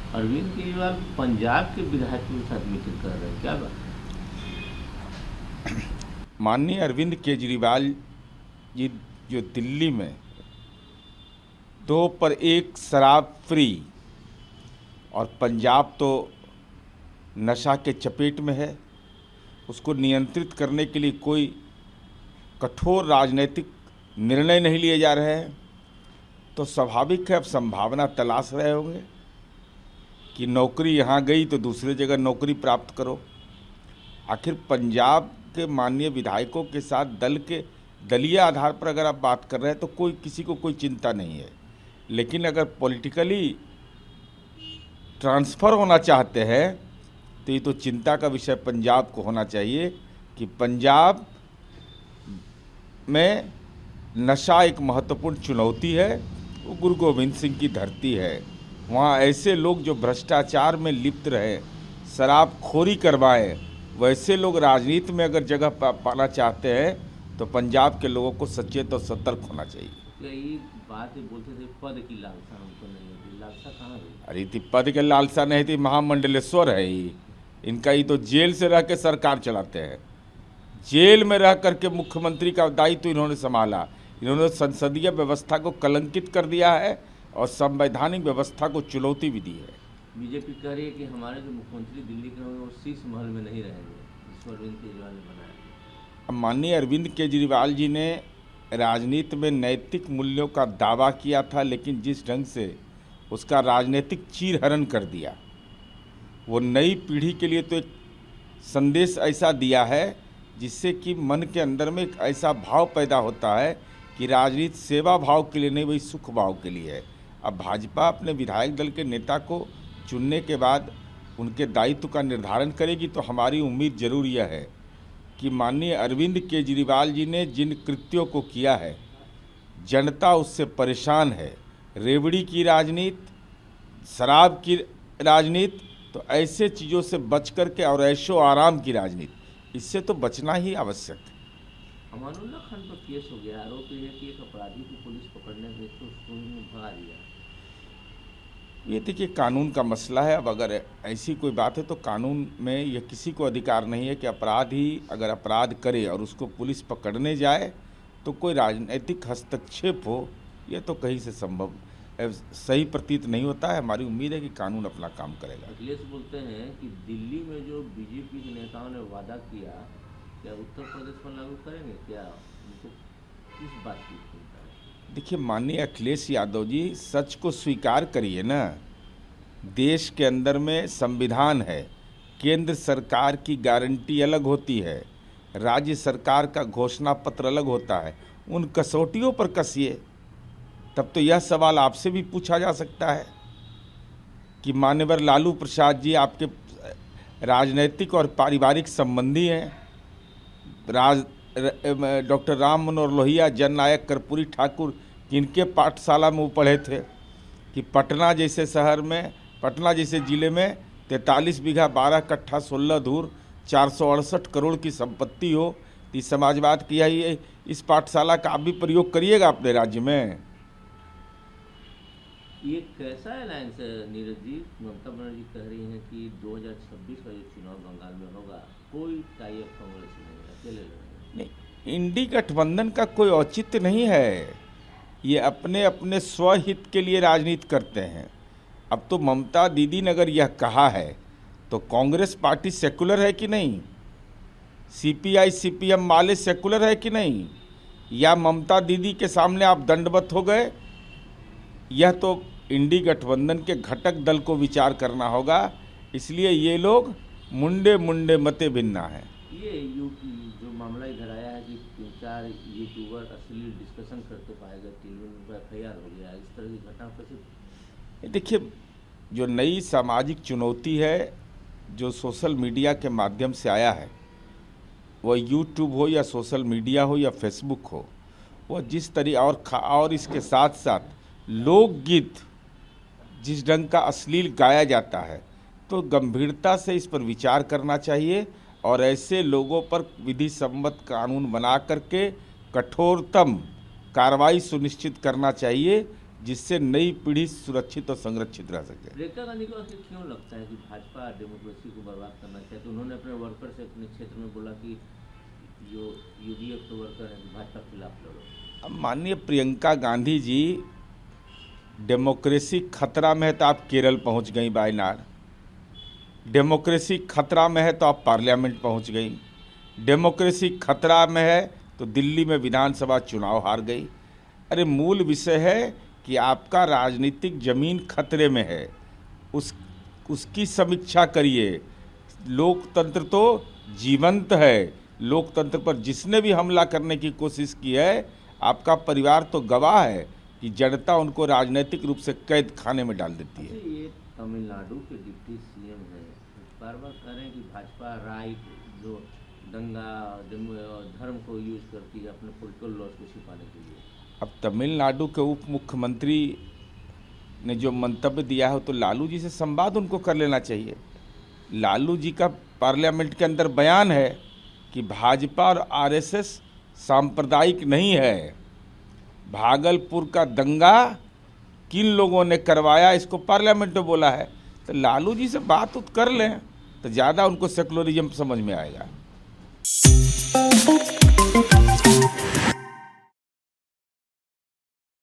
अरविंद केजरीवाल पंजाब के विधायकों के साथ मीटिंग कर रहे हैं, क्या बात? माननीय अरविंद केजरीवाल जी जो दिल्ली में 2 पर 1 शराब फ्री, और पंजाब तो नशा के चपेट में है, उसको नियंत्रित करने के लिए कोई कठोर राजनीतिक निर्णय नहीं लिए जा रहे हैं, तो स्वाभाविक है अब संभावना तलाश रहे होंगे कि नौकरी यहाँ गई तो दूसरी जगह नौकरी प्राप्त करो। आखिर पंजाब के माननीय विधायकों के साथ दल के दलीय आधार पर अगर आप बात कर रहे हैं तो कोई किसी को कोई चिंता नहीं है, लेकिन अगर पॉलिटिकली ट्रांसफ़र होना चाहते हैं तो ये तो चिंता का विषय पंजाब को होना चाहिए कि पंजाब में नशा एक महत्वपूर्ण चुनौती है। वो गुरु गोविंद सिंह की धरती है, वहाँ ऐसे लोग जो भ्रष्टाचार में लिप्त रहे, शराबखोरी करवाएं, वैसे लोग राजनीति में अगर जगह पाना चाहते हैं तो पंजाब के लोगों को सचेत और सतर्क होना चाहिए। यही बात ही बोलते थे, पद की लालसा हमको नहीं होती। लालसा कहाँ गई? अरे थी पद के लालसा नहीं थी, महामंडलेश्वर है ही। इनका ही तो जेल से रह के सरकार चलाते हैं, जेल में रह करके मुख्यमंत्री का दायित्व तो इन्होंने संभाला। इन्होंने संसदीय व्यवस्था को कलंकित कर दिया है और संवैधानिक व्यवस्था को चुनौती भी दी है। बीजेपी कह रही है कि हमारे जो मुख्यमंत्री दिल्ली के होंगे वो शीश महल में नहीं रहेंगे, जिसको अरविंद केजरीवाल ने बनाया। अब माननीय अरविंद केजरीवाल जी ने राजनीति में नैतिक मूल्यों का दावा किया था, लेकिन जिस ढंग से उसका राजनीतिक चीरहरण कर दिया, वो नई पीढ़ी के लिए तो एक संदेश ऐसा दिया है जिससे कि मन के अंदर में एक ऐसा भाव पैदा होता है कि राजनीति सेवा भाव के लिए नहीं, वही सुख भाव के लिए है। अब भाजपा अपने विधायक दल के नेता को चुनने के बाद उनके दायित्व का निर्धारण करेगी, तो हमारी उम्मीद जरूर यह है कि माननीय अरविंद केजरीवाल जी ने जिन कृत्यों को किया है, जनता उससे परेशान है। रेवड़ी की राजनीति, शराब की राजनीति, तो ऐसे चीज़ों से बच करके, और ऐशो आराम की राजनीति, इससे तो बचना ही आवश्यक है। अमानुल्लाह खान पर केस हो गया। आरोप ये है कि एक अपराधी को पुलिस पकड़ने गई तो उसको उन्होंने भगा दिया। ये देखिए कानून का मसला है। अब अगर ऐसी कोई बात है तो कानून में यह किसी को अधिकार नहीं है कि अपराधी अगर अपराध करे और उसको पुलिस पकड़ने जाए तो कोई राजनीतिक हस्तक्षेप हो, यह तो कहीं से संभव सही प्रतीत नहीं होता है। हमारी उम्मीद है कि कानून अपना काम करेगा। अखिलेश बोलते हैं कि दिल्ली में जो बीजेपी के नेताओं ने वादा किया, क्या उत्तर प्रदेश में लागू करेंगे? क्या उनको किस बात की चिंता है? देखिए माननीय अखिलेश यादव जी, सच को स्वीकार करिए ना। देश के अंदर में संविधान है, केंद्र सरकार की गारंटी अलग होती है, राज्य सरकार का घोषणा पत्र अलग होता है। उन कसौटियों पर कसिए, तब तो यह सवाल आपसे भी पूछा जा सकता है कि मान्यवर लालू प्रसाद जी आपके राजनैतिक और पारिवारिक संबंधी हैं। डॉक्टर राम मनोहर लोहिया, जननायक कर्पूरी ठाकुर, किनके पाठशाला में वो पढ़े थे कि पटना जैसे शहर में, पटना जैसे ज़िले में 43 बीघा 12 कट्ठा 16 धूर 468 करोड़ की संपत्ति हो, तो समाजवाद किया ही इस पाठशाला का आप भी प्रयोग करिएगा अपने राज्य में। ये कैसा अलायंस है नीरज जी? ममता बनर्जी कह रही हैं कि 2026 का जो चुनाव बंगाल में होगा, कोई टाई अप कांग्रेस नहीं है, अकेले लड़ेंगे। नहीं, इंडी गठबंधन का कोई औचित्य नहीं है। ये अपने अपने स्वहित के लिए राजनीति करते हैं। अब तो ममता दीदी ने अगर यह कहा है तो कांग्रेस पार्टी सेकुलर है कि नहीं, सीपीआई सीपीएम वाले सेकुलर है कि नहीं, या ममता दीदी के सामने आप दंडवत हो गए? यह तो इंडी गठबंधन के घटक दल को विचार करना होगा। इसलिए ये लोग मुंडे मुंडे मते भिन्ना है। ये यूपी जो मामला इधर आया है कि 3-4 यूट्यूबर अश्लील डिस्कशन करते पाए गए, 3 दिन FIR हो गया, इस तरह की घटना कैसे? देखिए, जो नई सामाजिक चुनौती है जो सोशल मीडिया के माध्यम से आया है, वह यूट्यूब हो या सोशल मीडिया हो या फेसबुक हो, वह जिस तरह और इसके साथ साथ लोकगीत जिस ढंग का अश्लील गाया जाता है, तो गंभीरता से इस पर विचार करना चाहिए और ऐसे लोगों पर विधि सम्मत कानून बना करके कठोरतम कार्रवाई सुनिश्चित करना चाहिए, जिससे नई पीढ़ी सुरक्षित और संरक्षित रह सके। प्रियंका गांधी को आखिर क्यों लगता है कि भाजपा डेमोक्रेसी को बर्बाद करना चाहती है? उन्होंने अपने वर्कर से अपने क्षेत्र में बोला कि जो यूडीएफ के वर्कर हैं भाजपा के खिलाफ लड़ो। अब माननीय प्रियंका गांधी जी, डेमोक्रेसी खतरा में है तो आप केरल पहुंच गई वायनाड, डेमोक्रेसी खतरा में है तो आप पार्लियामेंट पहुंच गई, डेमोक्रेसी खतरा में है तो दिल्ली में विधानसभा चुनाव हार गई। अरे मूल विषय है कि आपका राजनीतिक जमीन खतरे में है, उसकी समीक्षा करिए। लोकतंत्र तो जीवंत है, लोकतंत्र पर जिसने भी हमला करने की कोशिश की है, आपका परिवार तो गवाह है कि जनता उनको राजनीतिक रूप से कैद खाने में डाल देती है। ये तमिलनाडु के डिप्टी सीएम है, बार बार कह रहे हैं कि भाजपा राइट जो दंगा धर्म को यूज करती है अपने पॉलिटिकल लॉस को छिपाने के लिए। अब तमिलनाडु के उप मुख्यमंत्री ने जो मंतव्य दिया है तो लालू जी से संवाद उनको कर लेना चाहिए। लालू जी का पार्लियामेंट के अंदर बयान है कि भाजपा और आरएसएस सांप्रदायिक नहीं है। भागलपुर का दंगा किन लोगों ने करवाया इसको पार्लियामेंट में बोला है, तो लालू जी से बात कर लें तो ज़्यादा उनको सेकुलरिज्म समझ में आएगा।